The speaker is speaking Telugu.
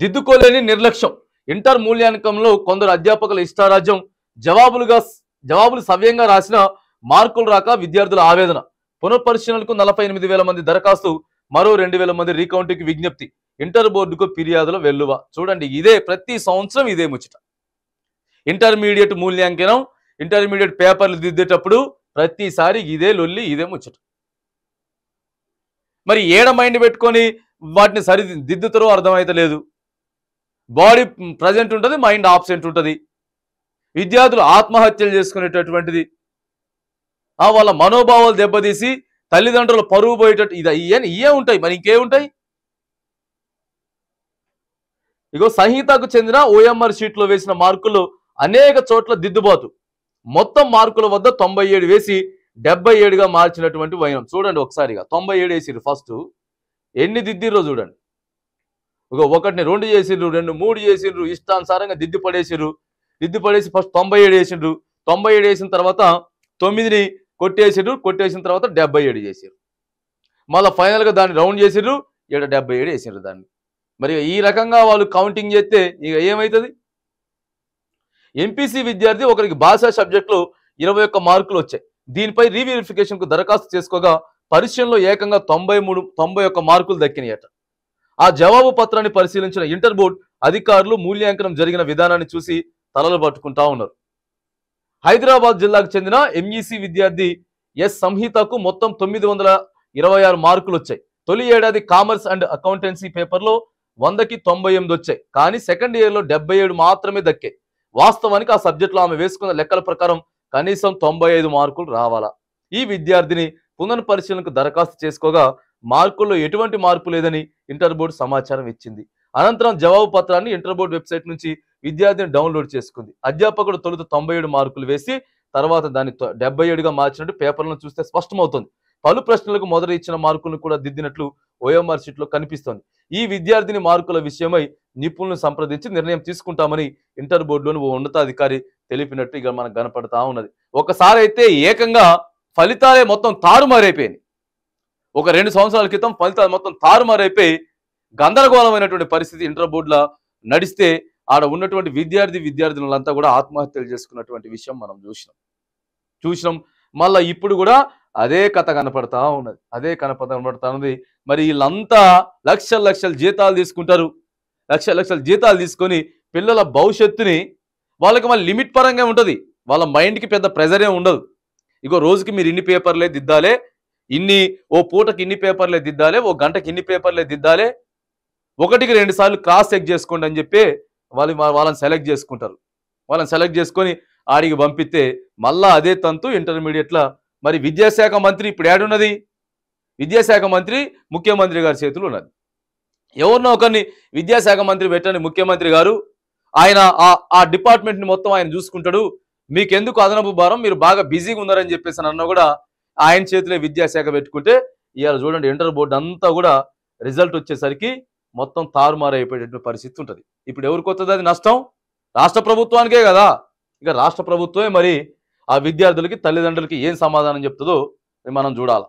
దిద్దుకోలేని నిర్లక్ష్యం. ఇంటర్ మూల్యాంకనంలో కొందరు అధ్యాపకుల ఇష్టారాజ్యం. జవాబులు సవ్యంగా రాసిన మార్కులు రాక విద్యార్థుల ఆవేదన. పునఃపరిశీలనకు 48,000 మంది దరఖాస్తు. మరో 2,000 మంది రీకౌంటింగ్ విజ్ఞప్తి. ఇంటర్ బోర్డుకు ఫిర్యాదుల వెల్లువ. చూడండి, ఇదే ప్రతి సంవత్సరం ఇదే ముచ్చట. ఇంటర్మీడియట్ మూల్యాంకనం, ఇంటర్మీడియట్ పేపర్లు దిద్దేటప్పుడు ప్రతిసారి ఇదే లొల్లి, ఇదే ముచ్చట. మరి ఏడ మైండ్ పెట్టుకొని వాటిని సరిదిద్దుతారో అర్థమైతే లేదు. బాడీ ప్రజెంట్ ఉంటుంది, మైండ్ ఆబ్సెంట్ ఉంటుంది. విద్యార్థులు ఆత్మహత్యలు చేసుకునేటటువంటిది, వాళ్ళ మనోభావాలు దెబ్బతీసి తల్లిదండ్రుల పరువు పోయేటట్టు ఇవే ఉంటాయి. మరి ఇంకేముంటాయి? ఇగో సంహితకు చెందిన ఓఎంఆర్ షీట్లో వేసిన మార్కులు అనేక చోట్ల దిద్దుబాటు. మొత్తం మార్కుల వద్ద 97 వేసి 77గా మార్చినటువంటి వైనం. చూడండి ఒకసారిగా 97 వేసిర్రు. ఫస్ట్ ఎన్ని దిద్దిర్రో చూడండి. ఇగో 1ని 2 చేసిర్రు, 2 3 చేసిర్రు, ఇష్టానుసారంగా దిద్దు పడేసి ఫస్ట్ 97 వేసిండ్రు. 97 వేసిన తర్వాత 9ని కొట్టేసిన తర్వాత 77 చేసిర్రు. మళ్ళీ ఫైనల్గా దాన్ని రౌండ్ చేసిర్రు, 77 వేసిర్రు దాన్ని. మరి ఈ రకంగా వాళ్ళు కౌంటింగ్ చేస్తే ఇక ఏమవుతుంది? ఎంపీసీ విద్యార్థి ఒకరికి భాషా సబ్జెక్టులో 21 మార్కులు వచ్చాయి. దీనిపై రీవెరిఫికేషన్కు దరఖాస్తు చేసుకోగా పరీక్షల్లో ఏకంగా 91 మార్కులు దక్కినాయట. ఆ జవాబు పత్రాన్ని పరిశీలించిన ఇంటర్ బోర్డు అధికారులు మూల్యాంకనం జరిగిన విధానాన్ని చూసి తలలు పట్టుకుంటా ఉన్నారు. హైదరాబాద్ జిల్లాకు చెందిన ఎంఈసీ విద్యార్థి ఎస్ సంహితకు మొత్తం 926 మార్కులు వచ్చాయి. తొలి ఏడాది కామర్స్ అండ్ అకౌంటెన్సీ పేపర్లో 100కి 98 వచ్చాయి. కానీ సెకండ్ ఇయర్లో 77 మాత్రమే దక్కాయి. వాస్తవానికి ఆ సబ్జెక్టులో ఆమె వేసుకున్న లెక్కల ప్రకారం కనీసం 95 మార్కులు రావాలా. ఈ విద్యార్థిని పునఃపరిశీలనకు దరఖాస్తు చేసుకోగా మార్కుల్లో ఎటువంటి మార్పు లేదని ఇంటర్ బోర్డు సమాచారం ఇచ్చింది. అనంతరం జవాబు పత్రాన్ని ఇంటర్ బోర్డు వెబ్సైట్ నుంచి విద్యార్థిని డౌన్లోడ్ చేసుకుంది. అధ్యాపకుడు తొలుత 97 మార్కులు వేసి తర్వాత దాన్ని 77గా మార్చినట్టు పేపర్లను చూస్తే స్పష్టమవుతుంది. పలు ప్రశ్నలకు మొదట ఇచ్చిన మార్కులను కూడా దిద్దినట్లు ఓఎంఆర్ షీట్లో కనిపిస్తోంది. ఈ విద్యార్థిని మార్కుల విషయమై నిపుణులను సంప్రదించి నిర్ణయం తీసుకుంటామని ఇంటర్ బోర్డులోని ఓ ఉన్నతాధికారి తెలిపినట్టు ఇక మనకు కనపడతా ఉన్నది. ఒకసారి అయితే ఏకంగా ఫలితాలే మొత్తం తారుమారైపోయింది. ఒక 2 సంవత్సరాల క్రితం ఫలితాలు మొత్తం తారుమారైపోయి గందరగోళమైనటువంటి పరిస్థితి ఇంటర్ బోర్డులో నడిస్తే ఆడ ఉన్నటువంటి విద్యార్థులంతా కూడా ఆత్మహత్యలు చేసుకున్నటువంటి విషయం మనం చూసినాం. మళ్ళీ ఇప్పుడు కూడా అదే కథ కనపడతా ఉన్నది. మరి వీళ్ళంతా లక్షల జీతాలు తీసుకుంటారు. లక్షల జీతాలు తీసుకొని పిల్లల భవిష్యత్తుని వాళ్ళకి మళ్ళీ లిమిట్ పరంగా ఉంటుంది. వాళ్ళ మైండ్కి పెద్ద ప్రెజరే ఉండదు. ఇగో రోజుకి మీరు ఇన్ని పేపర్లే దిద్దాలే, ఓ పూటకి ఇన్ని పేపర్లే దిద్దాలే, ఓ గంటకి ఇన్ని పేపర్లే దిద్దాలే, 1కి 2 సార్లు క్రాస్ చెక్ చేసుకోండి అని చెప్పి వాళ్ళని సెలెక్ట్ చేసుకుంటారు. వాళ్ళని సెలెక్ట్ చేసుకొని ఆడికి పంపిస్తే మళ్ళా అదే తంతు ఇంటర్మీడియట్లో. మరి విద్యాశాఖ మంత్రి ఇప్పుడు ఏడున్నది? విద్యాశాఖ మంత్రి ముఖ్యమంత్రి గారి చేతులు ఉన్నది. ఎవరినో ఒకరిని విద్యాశాఖ మంత్రి పెట్టండి ముఖ్యమంత్రి గారు, ఆయన ఆ డిపార్ట్మెంట్ని మొత్తం ఆయన చూసుకుంటాడు, మీకెందుకు అదనపు భారం, మీరు బాగా బిజీగా ఉన్నారని చెప్పేసి అన్నా కూడా ఆయన చేతిలో విద్యాశాఖ పెట్టుకుంటే ఇవాళ చూడండి ఇంటర్ బోర్డు అంతా కూడా రిజల్ట్ వచ్చేసరికి మొత్తం తారుమారు అయిపోయేటువంటి పరిస్థితి ఉంటుంది. ఇప్పుడు ఎవరికి వస్తుంది అది నష్టం? రాష్ట్ర ప్రభుత్వానికే కదా. ఇక రాష్ట్ర ప్రభుత్వమే మరి ఆ విద్యార్థులకి తల్లిదండ్రులకి ఏం సమాధానం చెప్తుందో మనం చూడాలి.